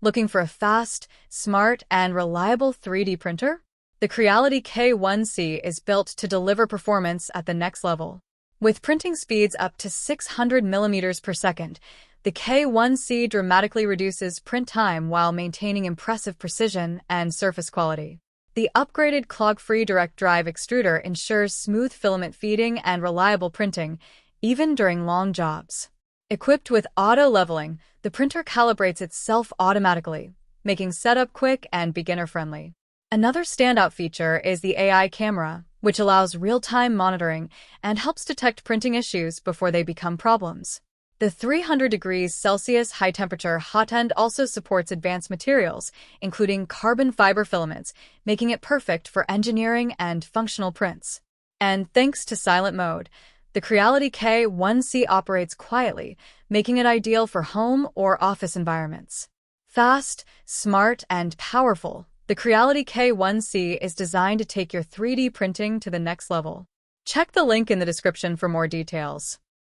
Looking for a fast, smart, and reliable 3D printer? The Creality K1C is built to deliver performance at the next level. With printing speeds up to 600 millimeters per second, the K1C dramatically reduces print time while maintaining impressive precision and surface quality. The upgraded Clog-free direct drive extruder ensures smooth filament feeding and reliable printing, even during long jobs. Equipped with auto-leveling, the printer calibrates itself automatically, making setup quick and beginner-friendly. Another standout feature is the AI camera, which allows real-time monitoring and helps detect printing issues before they become problems. The 300 degrees Celsius high-temperature hotend also supports advanced materials, including carbon fiber filaments, making it perfect for engineering and functional prints. And thanks to silent mode, the Creality K1C operates quietly, making it ideal for home or office environments. Fast, smart, and powerful, the Creality K1C is designed to take your 3D printing to the next level. Check the link in the description for more details.